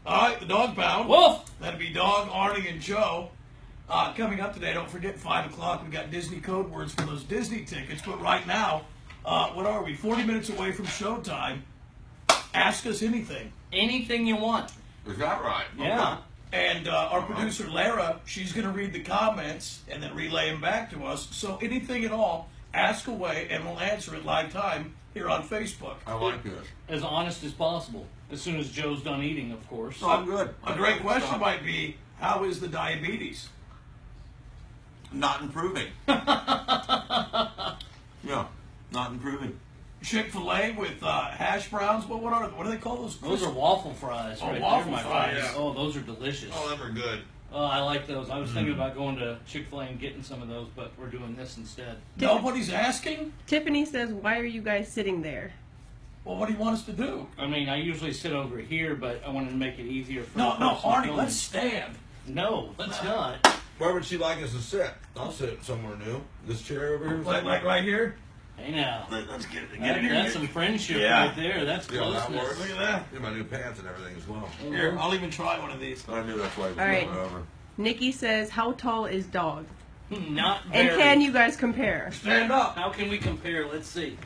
All right, the dog pound. Wolf. That'd be Dog, Arnie, and Joe. Coming up today, don't forget, 5 o'clock, we got Disney code words for those Disney tickets. But right now, what are we, 40 minutes away from showtime. Ask us anything. Anything you want. Is that right? Yeah. Okay. And our producer, Lara, she's going to read the comments and then relay them back to us. So anything at all, ask away, and we'll answer it live time here on Facebook. I like this. As honest as possible. As soon as Joe's done eating, of course. Oh, I'm good. A great question might be, how is the diabetes? Not improving. Yeah, not improving. ChickfilA with hash browns. What do they call those? Those are waffle fries right waffle there, my fries. friends. Oh, those are delicious. Oh, them are good. Oh, I like those. I was thinking about going to ChickfilA and getting some of those, but we're doing this instead. Nobody's asking? Tiffany says, why are you guys sitting there? Well, what do you want us to do? I mean, I usually sit over here, but I wanted to make it easier for No, the person Arnie, filming. let's stand. No, let's not. Where would she like us to sit? I'll sit somewhere new. This chair over here? Like right here? Hey now. Let's get in here. That's some friendship Yeah. right there. That's Yeah, that closeness. works. Look at that. Get my new pants and everything as well. Here, I'll even try one of these. I knew that's why it was All right. going over. Nikki says, how tall is Dog? Not And very. can you guys compare? Stand up. How can we compare? Let's see.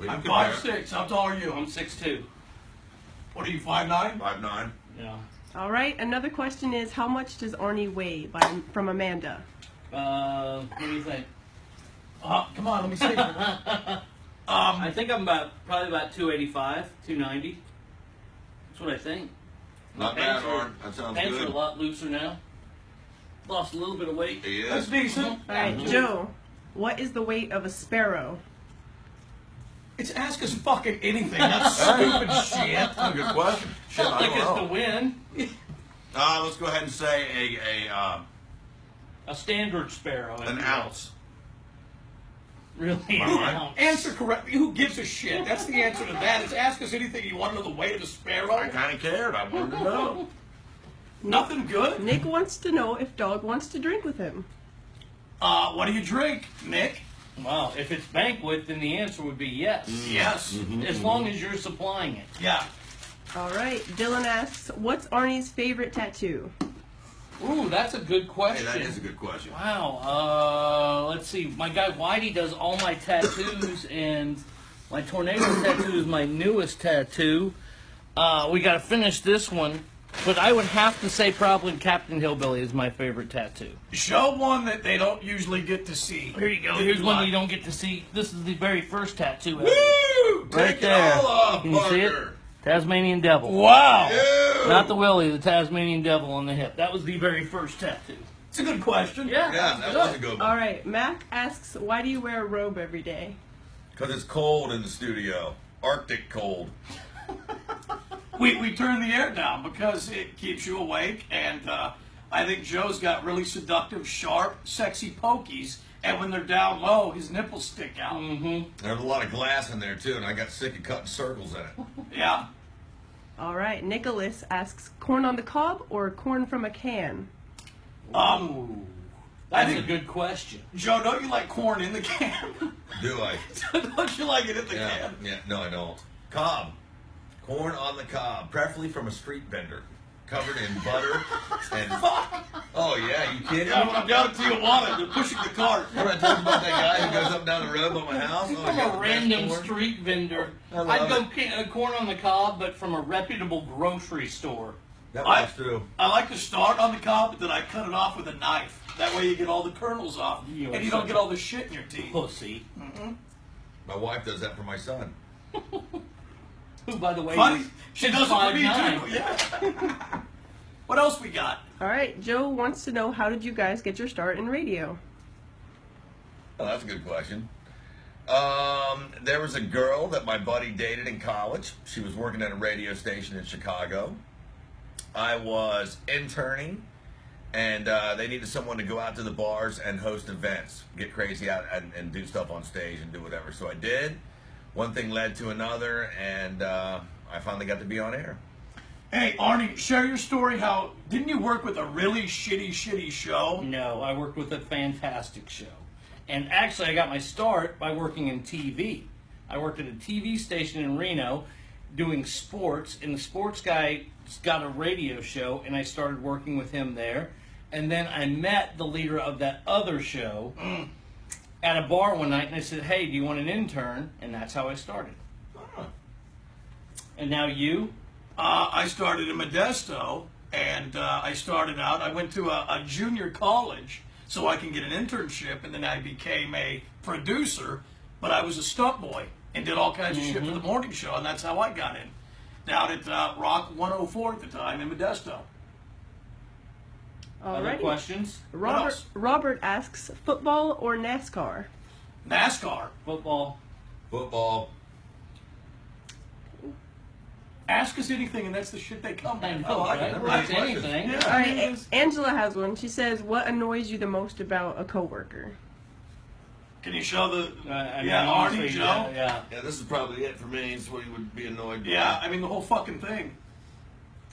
We I'm can compare. 5'6". How tall are you? I'm 6'2". What are you, 5'9"? 5'9". Yeah. All right, another question is, how much does Arnie weigh from Amanda? What do you think? Come on, let me see. I think I'm probably about 285, 290. That's what I think. Not bad, Arn. That sounds Pants are a good. lot looser now. Lost a little bit of weight. He That's is. decent. All right, Joe, what is the weight of a sparrow? It's ask us fucking anything. That's stupid shit. That's a good question. Shit, Felt I like don't it's know. the win. Let's go ahead and say A standard sparrow. an ounce. Really? Am I right? Answer correctly. Who gives a shit? That's the answer to that. It's ask us anything you want to know the weight of a I sparrow. kind of cared. I wanted to know. Nothing good. Nick wants to know if Dog wants to drink with him. What do you drink, Nick? Wow, if it's banquet, then the answer would be yes. Yes. As long as you're supplying it. Yeah. All right, Dylan asks, what's Arnie's favorite tattoo? Ooh, that's a good Hey, question. that is a good question. Wow. Let's see. My guy Whitey does all my tattoos, and my tornado tattoo is my newest tattoo. We got to finish this one, but I would have to say probably Captain Hillbilly is my favorite tattoo. Show one that they don't usually get to see. Here you go. Here's one you don't get to see. This is the very first tattoo ever. Woo! Right Take there. it all off, Can you see it? Parker. Tasmanian Devil. Wow. Ew. Not the Willie, the Tasmanian Devil on the hip. That was the very first tattoo. It's a good question. Yeah. Yeah, that was a good All one. right, Mac asks, why do you wear a robe every day? Because it's cold in the studio. Arctic cold. We turn the air down because it keeps you awake, and I think Joe's got really seductive, sharp, sexy pokies, and when they're down low, his nipples stick out. Mm-hmm. There's a lot of glass in there, too, and I got sick of cutting circles in it. Yeah. All right, Nicholas asks, corn on the cob or corn from a can? Ooh. I That's think- a good question. Joe, don't you like corn in the can? Do I? Don't you like it in the Yeah. can? Yeah. No, I don't. Cob. Corn on the cob, preferably from a street vendor, covered in butter and. Oh yeah, you kidding? Yeah, when I'm down at Tijuana, they're pushing the cart. Remember I told you about that guy who goes up and down the road by my house? Oh, he From got a the random best corn. street vendor. I love I'd go it. corn on the cob, but from a reputable grocery store. That was true. I like to start on the cob, but then I cut it off with a knife. That way you get all the kernels off, You are and you don't such get a all the shit in your teeth. Pussy. My wife does that for my son. Who, by the way, Funny, is she does it for me 5'9". too. Yeah. What else we got? All right, Joe wants to know, how did you guys get your start in radio? Oh, that's a good question. There was a girl that my buddy dated in college. She was working at a radio station in Chicago. I was interning, and they needed someone to go out to the bars and host events, get crazy out and do stuff on stage and do whatever. So I did. One thing led to another, and I finally got to be on air. Hey, Arnie, share your story. How didn't you work with a really shitty show? No, I worked with a fantastic show. And actually, I got my start by working in TV. I worked at a TV station in Reno. doing sports, and the sports guy got a radio show, and I started working with him there. And then I met the leader of that other show at a bar one night, and I said, "Hey, do you want an intern?" And that's how I started. And now you? I started in Modesto, and I started out. I went to a junior college so I can get an internship, and then I became a producer. But I was a stunt boy and did all kinds of shit for the morning show, and that's how I got in. Down at Rock 104 at the time in Modesto. Other questions? Robert asks, football or NASCAR? NASCAR. Football. Football. Ask us anything, and that's the shit they come I with. know, like right? it. That's Right. anything. Yeah. All right, Angela has one. She says, what annoys you the most about a coworker? Can you show the I mean, Arnie, honestly, Joe? Yeah. Yeah, this is probably it for me. It's what you would be annoyed by. Yeah, I mean the whole fucking thing.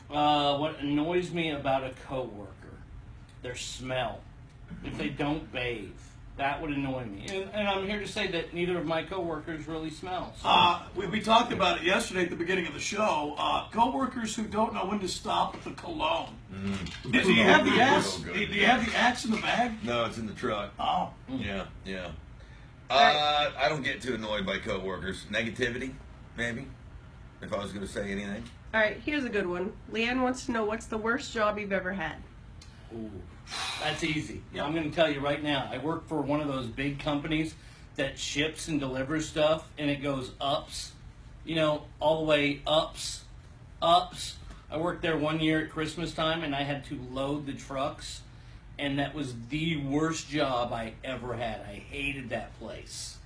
What annoys me about a coworker, their smell. If they don't bathe, that would annoy me. And I'm here to say that neither of my coworkers really smell. So. We talked about it yesterday at the beginning of the show. Coworkers who don't know when to stop with the cologne. Do you have the axe? Real Do good. you have the axe in the bag? No, it's in the truck. Oh, Yeah. I don't get too annoyed by coworkers. Negativity, maybe. If I was going to say anything. All right, here's a good one. Leanne wants to know, what's the worst job you've ever had? Ooh, that's easy. Yep. I'm going to tell you right now. I work for one of those big companies that ships and delivers stuff, and it goes ups, all the way ups. I worked there 1 year at Christmas time, and I had to load the trucks, and that was the worst job I ever had. I hated that place.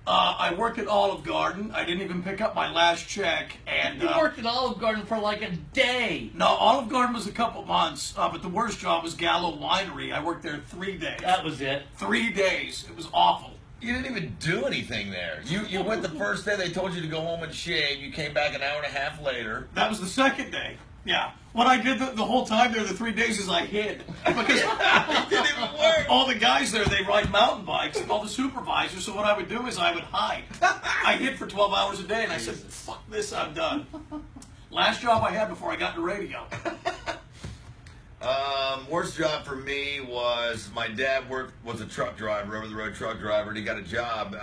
I worked at Olive Garden. I didn't even pick up my last check, and You worked at Olive Garden for like a day. no, Olive Garden was a couple months. But the worst job was Gallo Winery. I worked there 3 days. That was it. 3 days. It was awful. You didn't even do anything there. You went the first day. They told you to go home and shave. You came back an hour and a half later. That was the second day. Yeah. What I did the whole time there, the 3 days, is I hid. Because It didn't even work. all the guys there, they ride mountain bikes, and all the supervisors, so what I would do is I would hide. I hid for 12 hours a day, and I said, fuck this, I'm done. Last job I had before I got into radio. Worst job for me was my dad was a truck driver, over-the-road truck driver, and he got a job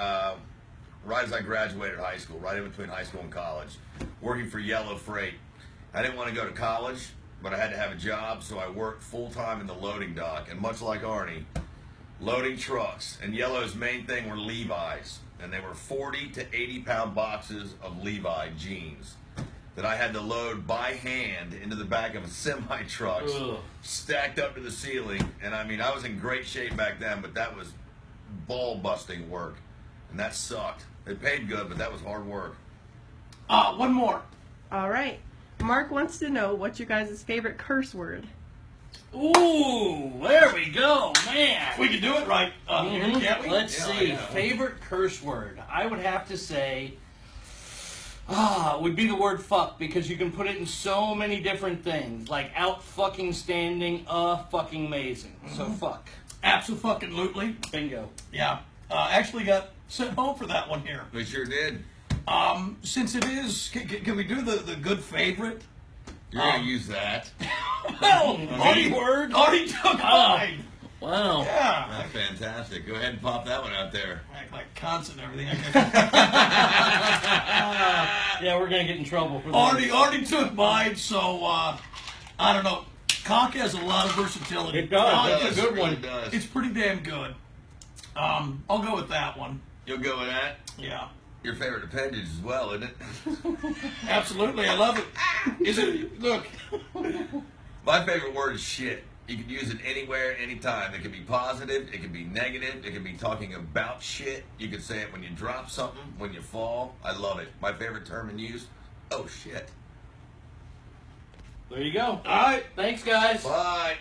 right as I graduated high school, right in between high school and college, working for Yellow Freight. I didn't want to go to college, but I had to have a job, so I worked full-time in the loading dock. And much like Arnie, loading trucks. And Yellow's main thing were Levi's. And they were 40 to 80-pound boxes of Levi jeans that I had to load by hand into the back of a semi-trucks, stacked up to the ceiling. And, I mean, I was in great shape back then, but that was ball-busting work. And that sucked. It paid good, but that was hard work. One more. All right. Mark wants to know, what's your guys' favorite curse word? Ooh, there we go, man. We can do it right here, can't we? Let's Yeah, see. yeah. Favorite curse word? I would have to say, would be the word fuck, because you can put it in so many different things, like out fucking standing, fucking amazing. So fuck. Absolutely. Bingo. Yeah. Actually got sent home for that one here. We sure did. Since it is, can we do the good favorite? You're going to use that. Well, Any word? Already took mine. Wow. Yeah. That's fantastic. Go ahead and pop that one out there. Act like cons and everything. Yeah, we're gonna get in trouble for that. Already took mine, so I don't know. Cock has a lot of versatility. It does. That's a good It one. really does. It's pretty damn good. I'll go with that one. You'll go with that? Yeah. Your favorite appendage as well, isn't it? Absolutely, I love it. Is it? Look, My favorite word is shit. You can use it anywhere, anytime. It can be positive, it can be negative, it can be talking about shit. You can say it when you drop something, when you fall. I love it. My favorite term in use, oh shit. There you go. all right. Thanks, guys. Bye.